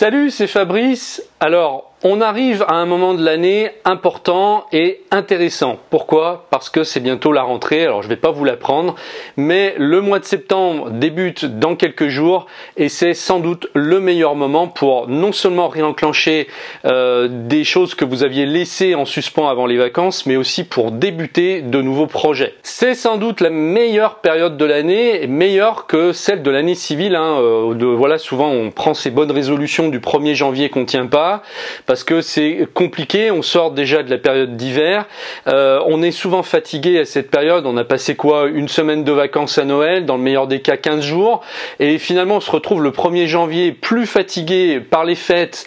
Salut, c'est Fabrice. Alors, on arrive à un moment de l'année important et intéressant. Pourquoi? Parce que c'est bientôt la rentrée. Alors, je vais pas vous l'apprendre, mais le mois de septembre débute dans quelques jours et c'est sans doute le meilleur moment pour non seulement réenclencher des choses que vous aviez laissées en suspens avant les vacances, mais aussi pour débuter de nouveaux projets. C'est sans doute la meilleure période de l'année, meilleure que celle de l'année civile. Voilà, souvent on prend ces bonnes résolutions du 1er janvier qu'on tient pas, parce que c'est compliqué, on sort déjà de la période d'hiver, on est souvent fatigué à cette période, on a passé une semaine de vacances à Noël, dans le meilleur des cas 15 jours, et finalement on se retrouve le 1er janvier plus fatigué par les fêtes,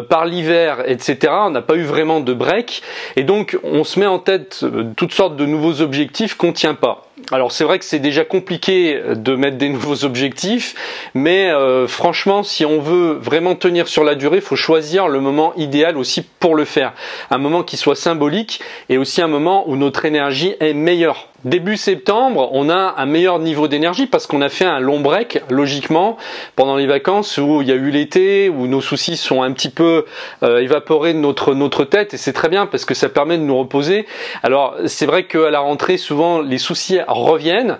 par l'hiver, etc. On n'a pas eu vraiment de break, et donc on se met en tête toutes sortes de nouveaux objectifs qu'on tient pas. Alors c'est vrai que c'est déjà compliqué de mettre des nouveaux objectifs, mais franchement, si on veut vraiment tenir sur la durée, il faut choisir le moment idéal aussi pour le faire. Un moment qui soit symbolique et aussi un moment où notre énergie est meilleure. Début septembre, on a un meilleur niveau d'énergie parce qu'on a fait un long break, logiquement, pendant les vacances où il y a eu l'été, où nos soucis sont un petit peu évaporés de notre tête, et c'est très bien parce que ça permet de nous reposer. Alors, c'est vrai qu'à la rentrée, souvent, les soucis reviennent.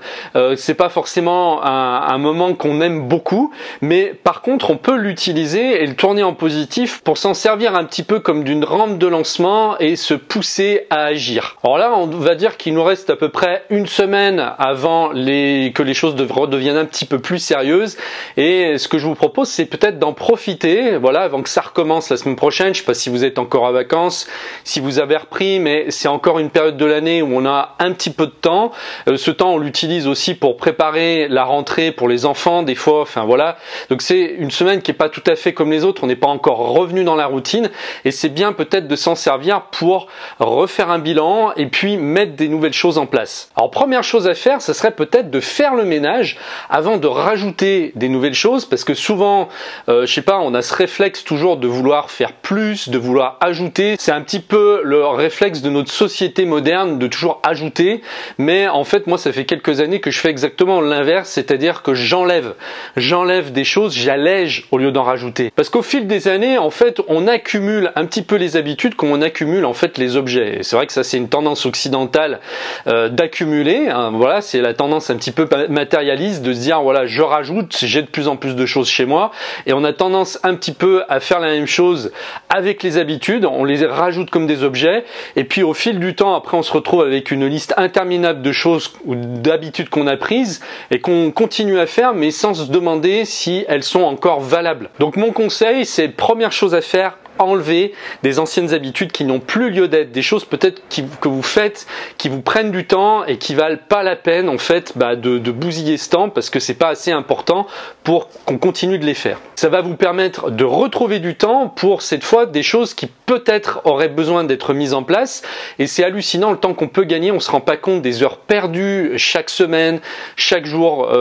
C'est pas forcément un moment qu'on aime beaucoup, mais par contre, on peut l'utiliser et le tourner en positif pour s'en servir un petit peu comme d'une rampe de lancement et se pousser à agir. Alors là, on va dire qu'il nous reste à peu près une semaine avant que les choses redeviennent un petit peu plus sérieuses, et ce que je vous propose, c'est peut-être d'en profiter, voilà, avant que ça recommence la semaine prochaine. Je sais pas si vous êtes encore en vacances, si vous avez repris, mais c'est encore une période de l'année où on a un petit peu de temps. Ce temps, on l'utilise aussi pour préparer la rentrée pour les enfants, des fois, enfin voilà. Donc c'est une semaine qui est pas tout à fait comme les autres, on n'est pas encore revenu dans la routine, et c'est bien peut-être de s'en servir pour refaire un bilan et puis mettre des nouvelles choses en place. Alors première chose à faire, ça serait peut-être de faire le ménage avant de rajouter des nouvelles choses, parce que souvent, je sais pas, on a ce réflexe toujours de vouloir faire plus, de vouloir ajouter. C'est un petit peu le réflexe de notre société moderne de toujours ajouter, mais en fait moi ça fait quelques années que je fais exactement l'inverse, c'est-à-dire que j'enlève des choses, j'allège au lieu d'en rajouter. Parce qu'au fil des années, en fait, on accumule un petit peu les habitudes comme on accumule en fait les objets. Et c'est vrai que ça c'est une tendance occidentale d'accumuler, hein, voilà, c'est la tendance un petit peu matérialiste de se dire voilà, je rajoute, j'ai de plus en plus de choses chez moi, et on a tendance un petit peu à faire la même chose avec les habitudes, on les rajoute comme des objets, et puis au fil du temps, après on se retrouve avec une liste interminable de choses ou d'habitudes qu'on a prises et qu'on continue à faire, mais sans se demander si elles sont encore valables. Donc mon conseil, c'est première chose à faire, enlever des anciennes habitudes qui n'ont plus lieu d'être, des choses peut-être que vous faites, qui vous prennent du temps et qui valent pas la peine en fait de bousiller ce temps, parce que c'est pas assez important pour qu'on continue de les faire. Ça va vous permettre de retrouver du temps pour cette fois des choses qui peut-être auraient besoin d'être mises en place, et c'est hallucinant le temps qu'on peut gagner. On se rend pas compte des heures perdues chaque semaine, chaque jour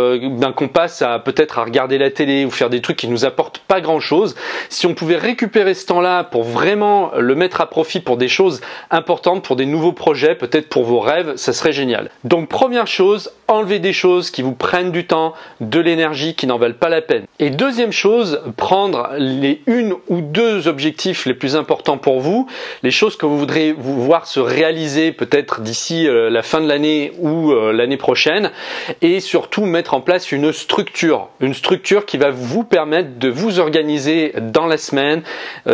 qu'on passe à peut-être à regarder la télé ou faire des trucs qui nous apportent pas grand chose. Si on pouvait récupérer ce temps pour vraiment le mettre à profit pour des choses importantes, pour des nouveaux projets, peut-être pour vos rêves, ça serait génial. Donc première chose, enlevez des choses qui vous prennent du temps, de l'énergie, qui n'en valent pas la peine. Et deuxième chose, prendre les une ou deux objectifs les plus importants pour vous, les choses que vous voudrez vous voir se réaliser peut-être d'ici la fin de l'année ou l'année prochaine, et surtout mettre en place une structure qui va vous permettre de vous organiser dans la semaine,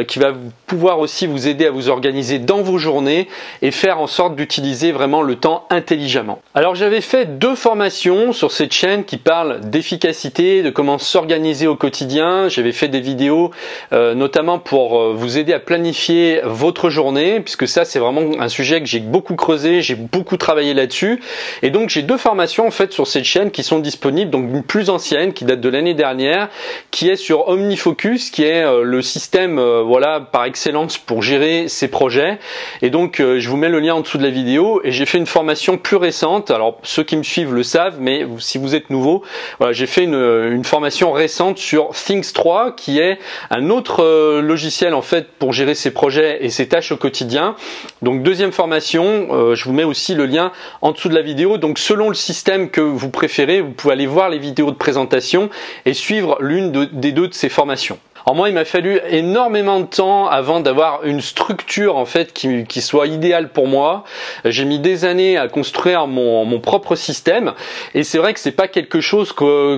qui va pouvoir aussi vous aider à vous organiser dans vos journées et faire en sorte d'utiliser vraiment le temps intelligemment. Alors j'avais fait 2 formations sur cette chaîne qui parlent d'efficacité, de comment s'organiser au quotidien. J'avais fait des vidéos notamment pour vous aider à planifier votre journée, puisque ça c'est vraiment un sujet que j'ai beaucoup creusé, j'ai beaucoup travaillé là-dessus, et donc j'ai 2 formations en fait sur cette chaîne qui sont disponibles, donc une plus ancienne qui date de l'année dernière, qui est sur OmniFocus, qui est le système voilà, par excellence pour gérer ces projets. Et donc je vous mets le lien en dessous de la vidéo, et j'ai fait une formation plus récente. Alors ceux qui me suivent le savent, mais si vous êtes nouveau, voilà, j'ai fait une formation récente sur Things 3, qui est un autre logiciel en fait pour gérer ses projets et ses tâches au quotidien. Donc deuxième formation, je vous mets aussi le lien en dessous de la vidéo. Donc selon le système que vous préférez, vous pouvez aller voir les vidéos de présentation et suivre l'une des deux de ces formations. Alors moi, il m'a fallu énormément de temps avant d'avoir une structure en fait qui soit idéale pour moi. J'ai mis des années à construire mon propre système, et c'est vrai que c'est pas quelque chose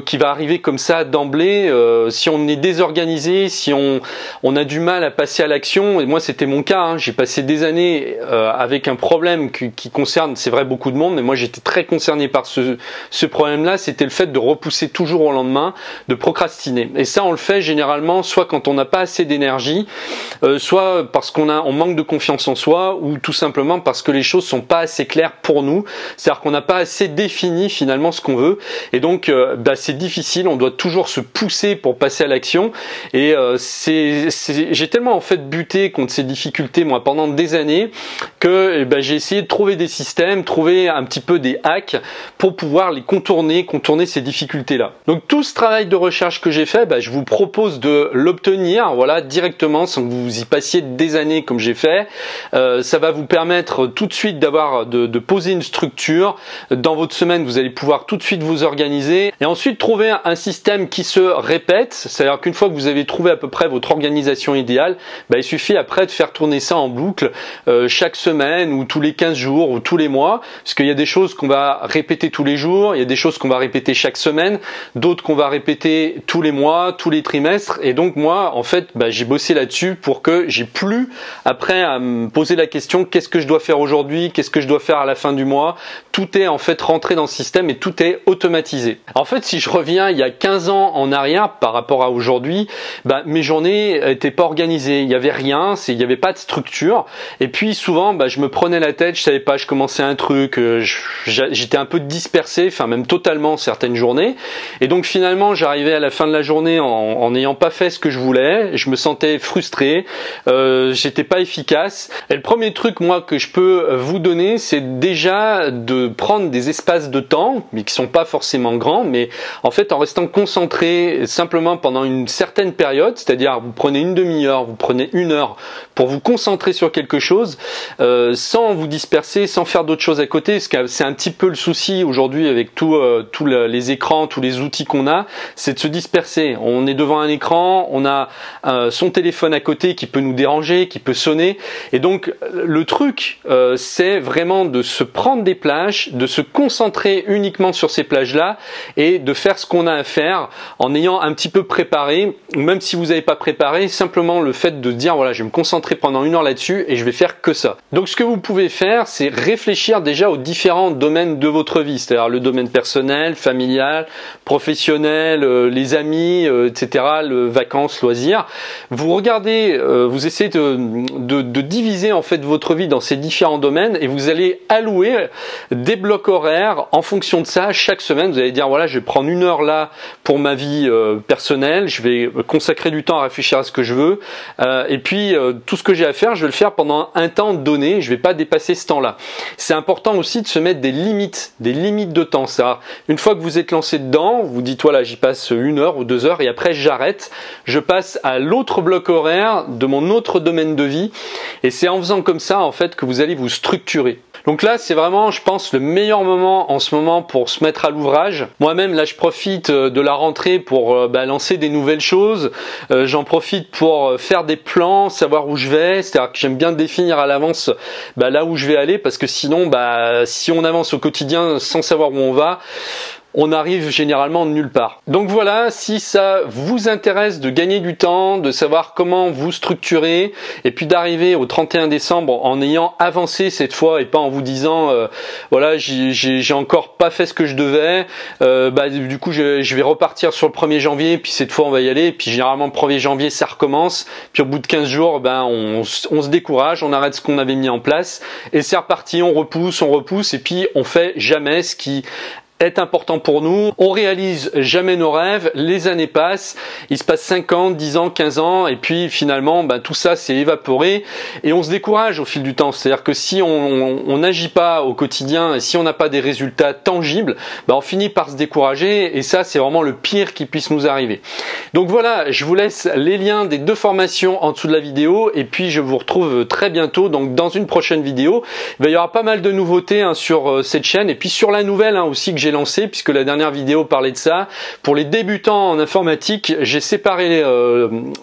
qui va arriver comme ça d'emblée. Si on est désorganisé, si on a du mal à passer à l'action, et moi c'était mon cas, hein, j'ai passé des années avec un problème qui concerne, c'est vrai, beaucoup de monde, mais moi j'étais très concerné par ce problème-là. C'était le fait de repousser toujours au lendemain, de procrastiner. Et ça, on le fait généralement soit quand on n'a pas assez d'énergie, soit parce on manque de confiance en soi, ou tout simplement parce que les choses sont pas assez claires pour nous. C'est-à-dire qu'on n'a pas assez défini finalement ce qu'on veut, et donc c'est difficile. On doit toujours se pousser pour passer à l'action. Et j'ai tellement en fait buté contre ces difficultés moi pendant des années que j'ai essayé de trouver des systèmes, trouver un petit peu des hacks pour pouvoir les contourner ces difficultés-là. Donc tout ce travail de recherche que j'ai fait, je vous propose de l'obtenir, voilà, directement, sans que vous y passiez des années comme j'ai fait. Ça va vous permettre tout de suite de poser une structure. Dans votre semaine, vous allez pouvoir tout de suite vous organiser et ensuite trouver un système qui se répète. C'est-à-dire qu'une fois que vous avez trouvé à peu près votre organisation idéale, il suffit après de faire tourner ça en boucle chaque semaine, ou tous les 15 jours, ou tous les mois, parce qu'il y a des choses qu'on va répéter tous les jours, il y a des choses qu'on va répéter chaque semaine, d'autres qu'on va répéter tous les mois, tous les trimestres. Et donc moi, en fait, j'ai bossé là-dessus pour que j'ai plus après à me poser la question qu'est-ce que je dois faire aujourd'hui, qu'est-ce que je dois faire à la fin du mois. Tout est en fait rentré dans le système et tout est automatisé. En fait, si je reviens il y a 15 ans en arrière par rapport à aujourd'hui, mes journées étaient pas organisées, il y avait rien, il y avait pas de structure. Et puis souvent, je me prenais la tête, je savais pas, je commençais un truc, j'étais un peu dispersé, enfin même totalement certaines journées. Et donc finalement, j'arrivais à la fin de la journée en n'ayant pas fait ce que je voulais, je me sentais frustré, j'étais pas efficace. Et le premier truc moi que je peux vous donner, c'est déjà de prendre des espaces de temps, mais qui sont pas forcément grands, mais en fait en restant concentré simplement pendant une certaine période, c'est-à-dire vous prenez une demi-heure, vous prenez une heure pour vous concentrer sur quelque chose, sans vous disperser, sans faire d'autres choses à côté. Parce que c'est un petit peu le souci aujourd'hui avec tous les écrans, tous les outils qu'on a, c'est de se disperser. On est devant un écran, on a son téléphone à côté qui peut nous déranger, qui peut sonner. Et donc le truc, c'est vraiment de se prendre des plages, de se concentrer uniquement sur ces plages-là et de faire ce qu'on a à faire en ayant un petit peu préparé, ou même si vous n'avez pas préparé, simplement le fait de dire voilà, je vais me concentrer pendant une heure là-dessus et je vais faire que ça. Donc ce que vous pouvez faire, c'est réfléchir déjà aux différents domaines de votre vie, c'est-à-dire le domaine personnel, familial, professionnel, les amis, etc., vacances, loisirs. Vous regardez, vous essayez de diviser en fait votre vie dans ces différents domaines et vous allez allouer des blocs horaires en fonction de ça. Chaque semaine, vous allez dire voilà, je vais prendre une heure là pour ma vie personnelle, je vais consacrer du temps à réfléchir à ce que je veux, et puis tout ce que j'ai à faire, je vais le faire pendant un temps donné, je vais pas dépasser ce temps-là. C'est important aussi de se mettre des limites de temps. Ça, une fois que vous êtes lancé dedans, vous dites voilà, j'y passe une heure ou 2 heures et après j'arrête, je passe à l'autre bloc horaire de mon autre domaine de vie, et c'est en faisant comme ça en fait que vous allez vous structurer. Donc là, c'est vraiment, je pense, le meilleur moment en ce moment pour se mettre à l'ouvrage. Moi-même, là, je profite de la rentrée pour lancer des nouvelles choses. J'en profite pour faire des plans, savoir où je vais. C'est-à-dire que j'aime bien définir à l'avance là où je vais aller, parce que sinon, si on avance au quotidien sans savoir où on va, on arrive généralement nulle part. Donc voilà, si ça vous intéresse de gagner du temps, de savoir comment vous structurer, et puis d'arriver au 31 décembre en ayant avancé cette fois et pas en vous disant voilà, j'ai encore pas fait ce que je devais, du coup je vais repartir sur le 1er janvier, puis cette fois on va y aller, et puis généralement le 1er janvier ça recommence, puis au bout de 15 jours on se décourage, on arrête ce qu'on avait mis en place, et c'est reparti, on repousse, et puis on fait jamais ce qui est important pour nous, on réalise jamais nos rêves, les années passent, il se passe 5 ans, 10 ans, 15 ans, et puis finalement tout ça s'est évaporé et on se décourage au fil du temps. C'est-à-dire que si on n'agit pas au quotidien et si on n'a pas des résultats tangibles, on finit par se décourager, et ça c'est vraiment le pire qui puisse nous arriver. Donc voilà, je vous laisse les liens des 2 formations en dessous de la vidéo, et puis je vous retrouve très bientôt donc dans une prochaine vidéo. Il y aura pas mal de nouveautés sur cette chaîne, et puis sur la nouvelle aussi que j'ai lancé, puisque la dernière vidéo parlait de ça. Pour les débutants en informatique, j'ai séparé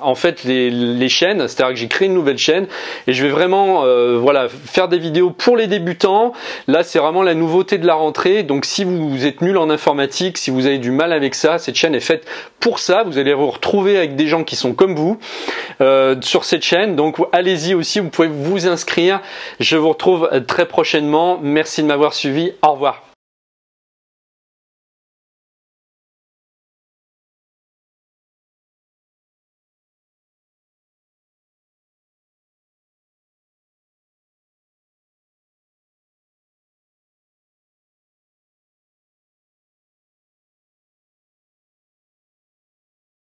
en fait les chaînes, c'est-à-dire que j'ai créé une nouvelle chaîne et je vais vraiment voilà, faire des vidéos pour les débutants. Là, c'est vraiment la nouveauté de la rentrée. Donc si vous êtes nul en informatique, si vous avez du mal avec ça, cette chaîne est faite pour ça. Vous allez vous retrouver avec des gens qui sont comme vous sur cette chaîne. Donc allez-y aussi, vous pouvez vous inscrire. Je vous retrouve très prochainement. Merci de m'avoir suivi. Au revoir.